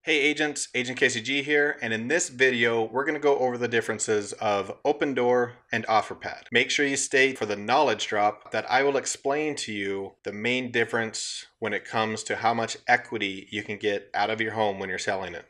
Hey agents, Agent KCG here, and in this video we're going to go over the differences of Opendoor and Offerpad. Make sure you stay for the knowledge drop that I will explain to you the main difference when it comes to how much equity you can get out of your home when you're selling it.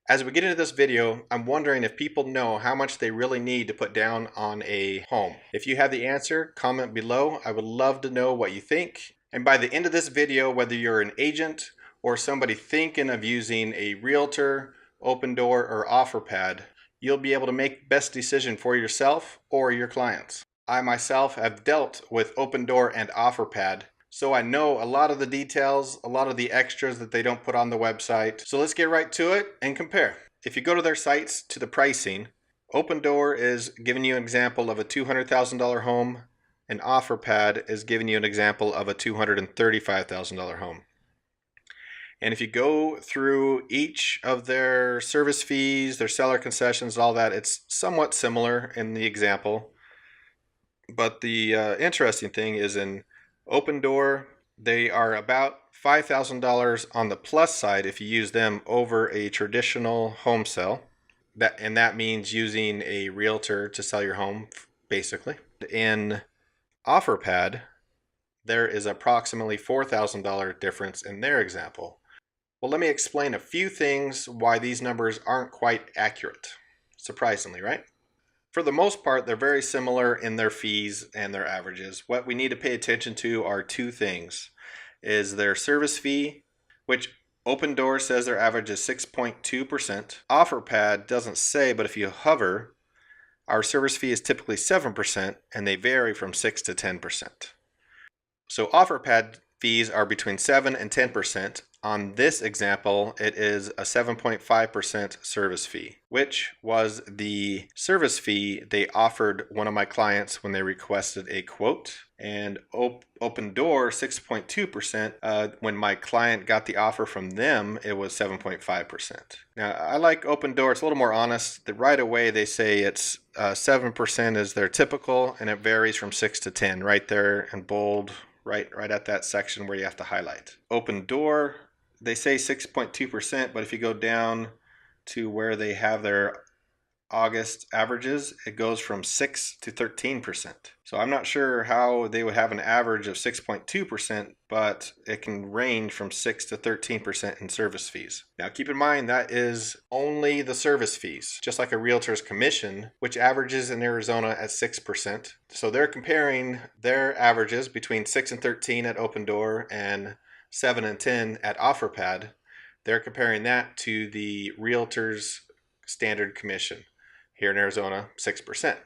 As we get into this video, I'm wondering if people know how much they really need to put down on a home. If you have the answer, comment below. I would love to know what you think. And by the end of this video, whether you're an agent or somebody thinking of using a Realtor, Opendoor, or Offerpad, you'll be able to make the best decision for yourself or your clients. I myself have dealt with Opendoor and Offerpad, so I know a lot of the details, a lot of the extras that they don't put on the website. So let's get right to it and compare. If you go to their sites to the pricing, Opendoor is giving you an example of a $200,000 home, and Offerpad is giving you an example of a $235,000 home. And if you go through each of their service fees, their seller concessions, all that, it's somewhat similar in the example. But the interesting thing is in Opendoor, they are about $5,000 on the plus side if you use them over a traditional home sale. That means using a realtor to sell your home, basically. In Offerpad, there is approximately $4,000 difference in their example. Well, let me explain a few things why these numbers aren't quite accurate. Surprisingly, right? For the most part, they're very similar in their fees and their averages. What we need to pay attention to are two things. Is their service fee, which Opendoor says their average is 6.2%. Offerpad doesn't say, but if you hover, our service fee is typically 7%, and they vary from 6 to 10%. So Offerpad fees are between 7 and 10%. On this example, it is a 7.5% service fee, which was the service fee they offered one of my clients when they requested a quote. And Opendoor, 6.2%. When my client got the offer from them, it was 7.5%. Now, I like Opendoor. It's a little more honest. Right away, they say it's 7% is their typical, and it varies from 6 to 10, right there in bold, right at that section where you have to highlight. Opendoor, they say 6.2%, but if you go down to where they have their August averages, it goes from 6 to 13%. So I'm not sure how they would have an average of 6.2%, but it can range from 6 to 13% in service fees. Now keep in mind that is only the service fees, just like a realtor's commission, which averages in Arizona at 6%. So they're comparing their averages between 6 and 13 at Opendoor and 7 and 10 at Offerpad. They're comparing that to the realtor's standard commission. Here in Arizona, 6%.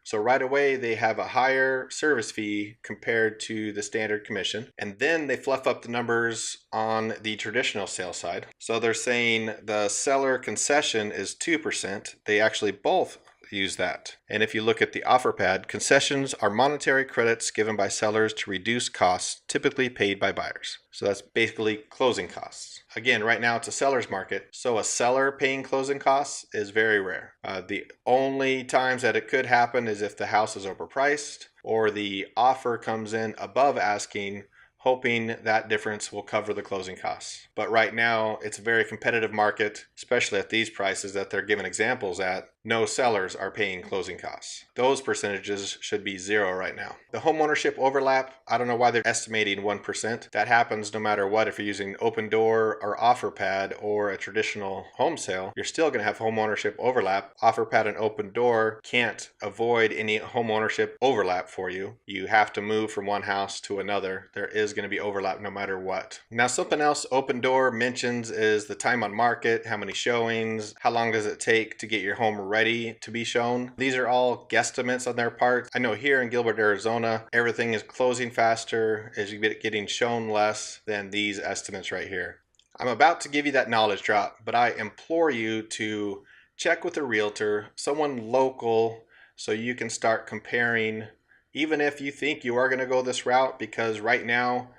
So right away, they have a higher service fee compared to the standard commission. And then they fluff up the numbers on the traditional sales side. So they're saying the seller concession is 2%. They actually both use that. And if you look at the Offerpad, concessions are monetary credits given by sellers to reduce costs typically paid by buyers. So that's basically closing costs. Again, right now it's a seller's market, so a seller paying closing costs is very rare. The only times that it could happen is if the house is overpriced or the offer comes in above asking, hoping that difference will cover the closing costs. But right now, it's a very competitive market, especially at these prices that they're giving examples at. No sellers are paying closing costs. Those percentages should be 0 right now. The homeownership overlap, I don't know why they're estimating 1%. That happens no matter what. If you're using Opendoor or Offerpad or a traditional home sale, you're still going to have homeownership overlap. Offerpad and Opendoor can't avoid any homeownership overlap for you. You have to move from one house to another. There is going to be overlap no matter what. Now, something else Opendoor mentions is the time on market, how many showings, how long does it take to get your home ready to be shown. These are all guesstimates on their part. I know here in Gilbert, Arizona, everything is closing faster as you get getting shown less than these estimates right here. I'm about to give you that knowledge drop, but I implore you to check with a realtor, someone local, so you can start comparing, even if you think you are going to go this route, because right now,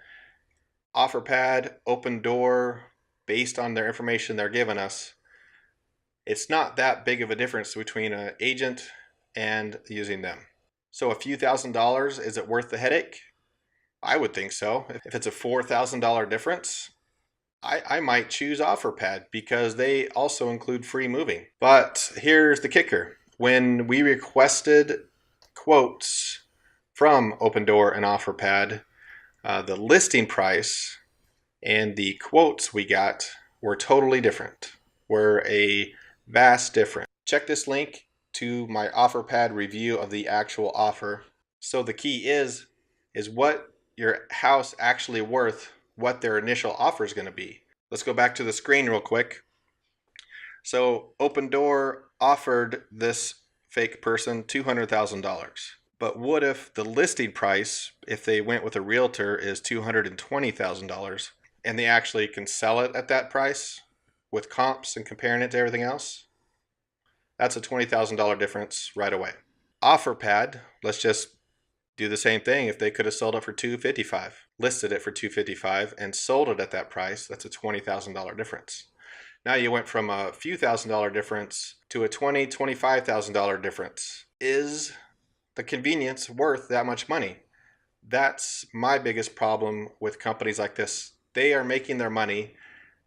Offerpad, Opendoor, based on their information they're giving us, it's not that big of a difference between an agent and using them. So a few $1,000s, is it worth the headache? I would think so. If it's a $4,000 difference, I might choose Offerpad because they also include free moving. But here's the kicker. When we requested quotes from Opendoor and Offerpad, the listing price and the quotes we got were totally different, were a vast difference. Check this link to my Offerpad review of the actual offer. So the key is what your house actually worth, what their initial offer is going to be. Let's go back to the screen real quick. So Opendoor offered this fake person $200,000. But what if the listing price, if they went with a realtor, is $220,000 and they actually can sell it at that price with comps and comparing it to everything else? That's a $20,000 difference right away. Offerpad, let's just do the same thing. If they could have sold it for $255,000, listed it for $255,000 and sold it at that price, that's a $20,000 difference. Now you went from a few $1,000 difference to a $20,000, $25,000 difference. Is the convenience worth that much money? That's my biggest problem with companies like this. They are making their money.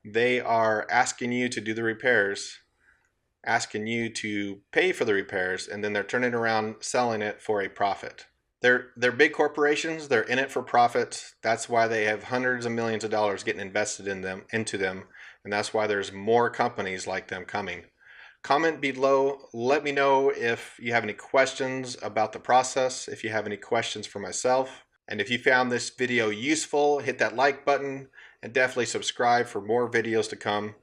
They are asking you to do the repairs, asking you to pay for the repairs, and then they're turning around selling it for a profit. They're big corporations. They're in it for profit. That's why they have hundreds of millions of dollars getting invested into them, and that's why there's more companies like them coming. Comment below. Let me know if you have any questions about the process, if you have any questions for myself. And if you found this video useful, hit that like button and definitely subscribe for more videos to come.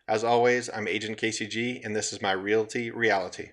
As always, I'm Agent KCG, and this is my Realty Reality.